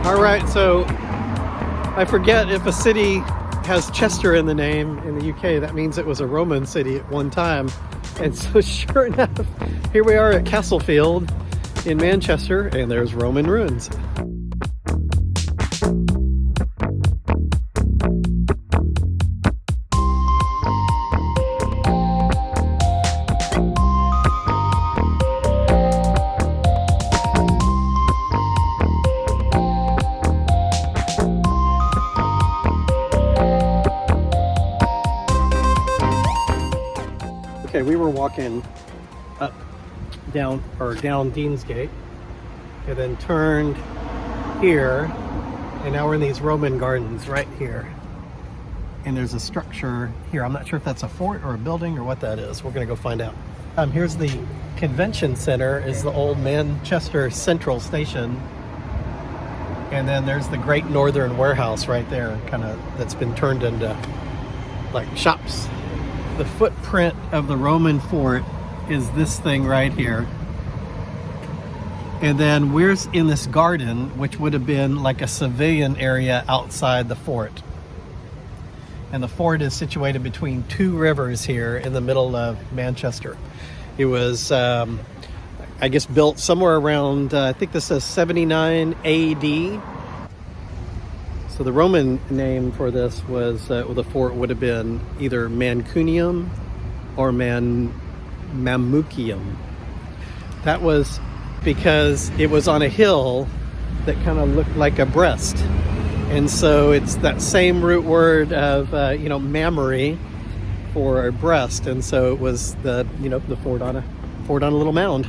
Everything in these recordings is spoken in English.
All right, so I forget if a city has Chester in the name in the UK, that means it was a Roman city at one time. And so sure enough, here we are at Castlefield in Manchester, and there's Roman ruins. Okay, we were walking down Deansgate and then turned here, and now we're in these Roman gardens right here. And there's a structure here. I'm not sure if that's a fort or a building or what that is. We're gonna go find out. Here's the convention center, is the old Manchester Central Station. And then there's the Great Northern Warehouse right there, that's been turned into like shops. The footprint of the Roman fort is this thing right here. And then we're in this garden, which would have been like a civilian area outside the fort. And the fort is situated between two rivers here in the middle of Manchester. It was, I guess, built somewhere around, I think this says 79 AD. So the Roman name for this was, the fort would have been either Mamucium or Mamucium. That was because it was on a hill that kind of looked like a breast. And so it's that same root word of, mammary for a breast. And so it was the fort on a little mound.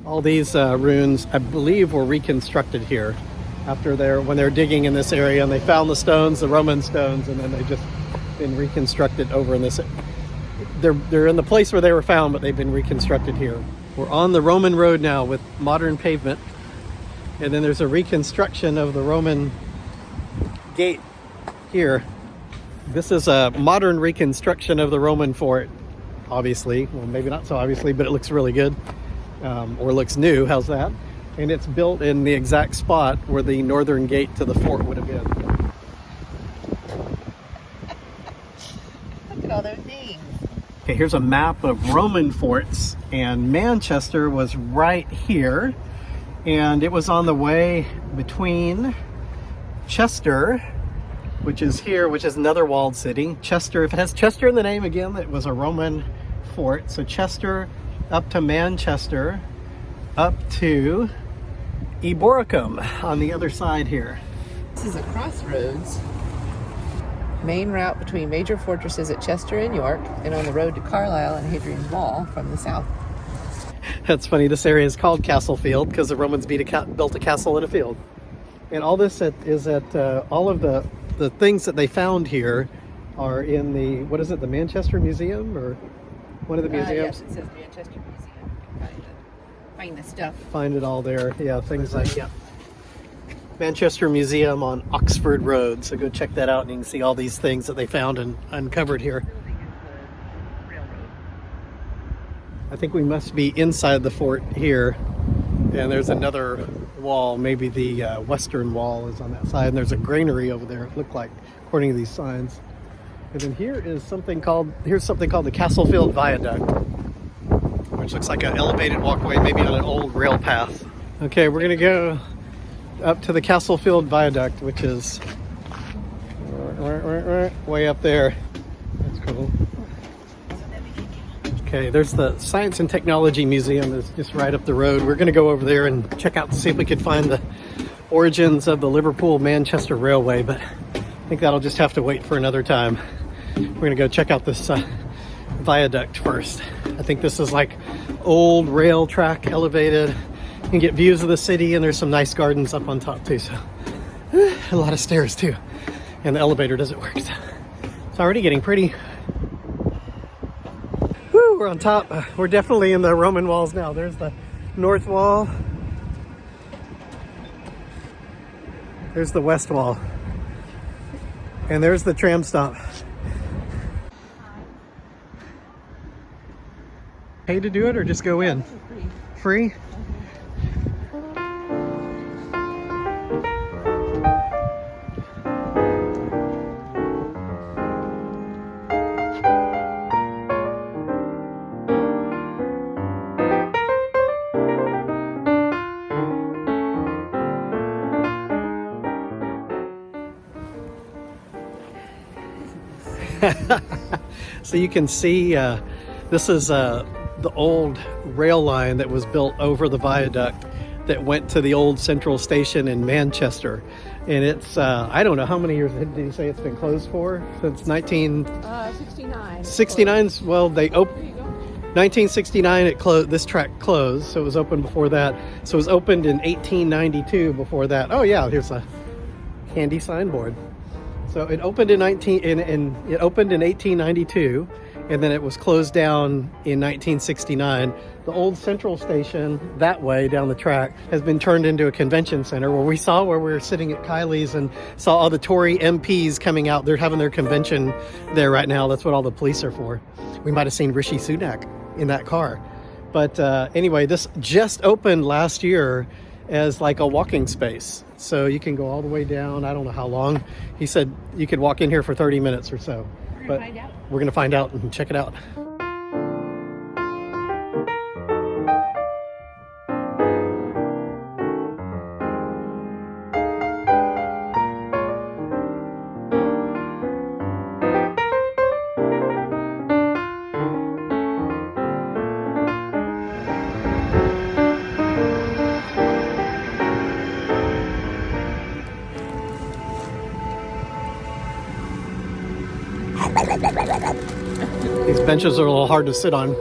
All these ruins, I believe, were reconstructed here when they were digging in this area, and they found the stones, the Roman stones, and then they just been reconstructed over in this. They're in the place where they were found, but they've been reconstructed here. We're on the Roman road now with modern pavement, and then there's a reconstruction of the Roman gate here. This is a modern reconstruction of the Roman fort, obviously. Well, maybe not so obviously, but it looks really good. Or looks new, how's that? And it's built in the exact spot where the northern gate to the fort would have been. Look at all those names. Okay, here's a map of Roman forts, and Manchester was right here, and it was on the way between Chester, which is here, which is another walled city. Chester, if it has Chester in the name again, it was a Roman fort. So Chester up to Manchester, up to Eboracum on the other side here. This is a crossroads. Main route between major fortresses at Chester and York, and on the road to Carlisle and Hadrian's Wall from the south. That's funny. This area is called Castlefield because the Romans built a castle in a field. And all this is at all of the things that they found here are in the, what is it, the Manchester Museum or one of the museums? Yes, it says Manchester Museum. Find the stuff. Find it all there. Yeah, things like, Manchester Museum on Oxford Road. So go check that out and you can see all these things that they found and uncovered here. I think we must be inside the fort here. And there's another wall, maybe the western wall is on that side. And there's a granary over there, it looked like, according to these signs. And then here's something called the Castlefield Viaduct, which looks like an elevated walkway, maybe on an old rail path. Okay, we're gonna go up to the Castlefield Viaduct, which is way up there. That's cool. Okay, there's the Science and Technology Museum that's just right up the road. We're gonna go over there and check out to see if we could find the origins of the Liverpool-Manchester Railway, but I think that'll just have to wait for another time. We're gonna go check out this viaduct first. I think this is like old rail track, elevated. You can get views of the city, and there's some nice gardens up on top too. So a lot of stairs too, and the elevator doesn't work. So it's already getting pretty. Woo, we're on top. We're definitely in the Roman walls now. There's the north wall. There's the west wall. And there's the tram stop. Pay to do it or just go in? Free? So you can see this is the old rail line that was built over the viaduct that went to the old central station in Manchester. And it's, I don't know how many years did you say it's been closed for? Since 1969. 69. Well, they opened 1969. It closed. This track closed, so it was open before that. So it was opened in 1892. Before that, oh yeah, here's a handy signboard. So it opened in 1892, and then it was closed down in 1969. The old central station that way down the track has been turned into a convention center where we were sitting at Kylie's and saw all the Tory MPs coming out. They're having their convention there right now. That's what all the police are for. We might have seen Rishi Sunak in that car. But anyway, this just opened last year as like a walking space. So you can go all the way down. I don't know how long. He said you could walk in here for 30 minutes or so. We're going to find out and check it out. These benches are a little hard to sit on.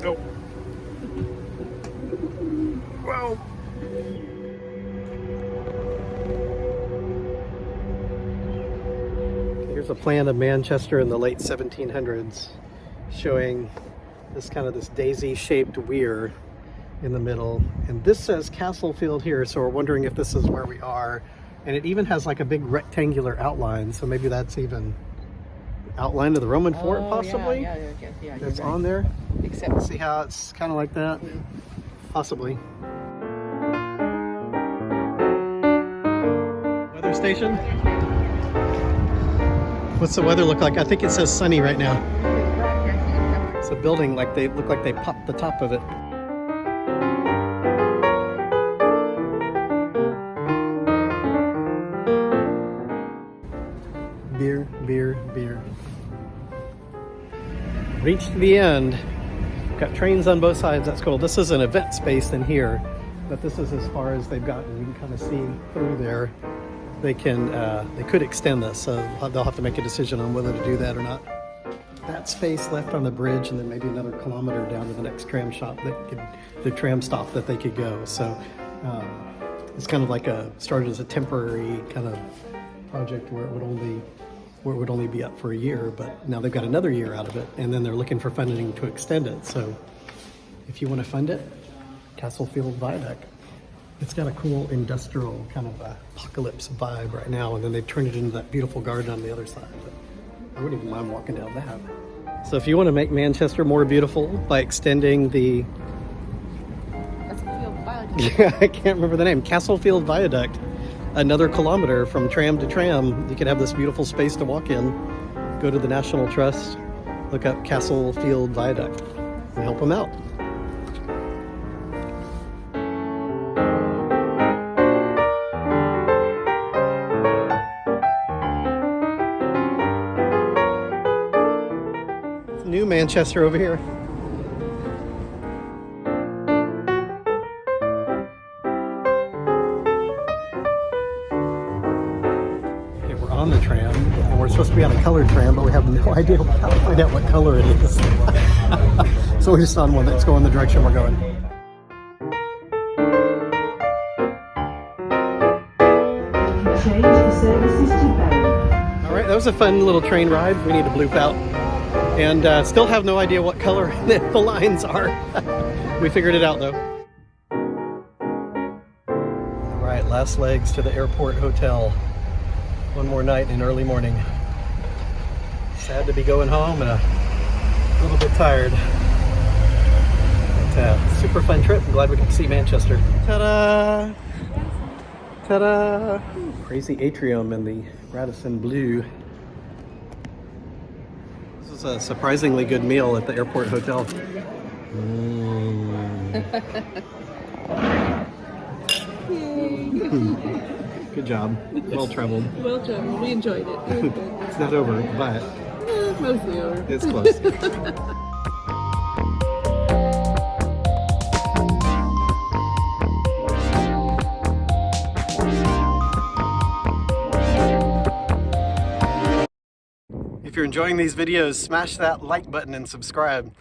Go. Whoa. Here's a plan of Manchester in the late 1700s showing this daisy-shaped weir in the middle. And this says Castlefield here, so we're wondering if this is where we are. And it even has like a big rectangular outline, so maybe that's even outline of the Roman fort, possibly. Yeah, that's right. On there. Except See how it's kind of like that? Possibly. Weather station. What's the weather look like? I think it says sunny right now. It's a building like they look like they popped the top of it. Beer. Reached the end. Got trains on both sides. That's cool. This is an event space in here, but this is as far as they've gotten. You can kind of see through there. They could extend this, so they'll have to make a decision on whether to do that or not. That space left on the bridge, and then maybe another kilometer down to the next tram stop the tram stop that they could go. So it's kind of like started as a temporary kind of project where it would only be up for a year, but now they've got another year out of it, and then they're looking for funding to extend it. So if you want to fund it, Castlefield Viaduct. It's got a cool industrial kind of apocalypse vibe right now, and then they've turned it into that beautiful garden on the other side. But I wouldn't even mind walking down that. So if you want to make Manchester more beautiful by extending the Castlefield Viaduct. Yeah, I can't remember the name. Castlefield Viaduct. Another kilometer from tram to tram, you could have this beautiful space to walk in. Go to the National Trust, look up Castlefield Viaduct, and help them out. It's New Manchester over here. On the tram, and we're supposed to be on a colored tram, but we have no idea how to find out what color it is. So we're just on one that's going the direction we're going. All right, that was a fun little train ride. We need to bloop out, and still have no idea what color the lines are. We figured it out though. All right, right, last legs to the airport hotel. One more night in early morning. Sad to be going home and a little bit tired. But super fun trip. I'm glad we got to see Manchester. Ta-da! Ta-da! Crazy atrium in the Radisson Blue. This is a surprisingly good meal at the airport hotel. Good job. Well traveled. Well done. We enjoyed it. It was good. It's not over, but Mostly over. it's close. If you're enjoying these videos, smash that like button and subscribe.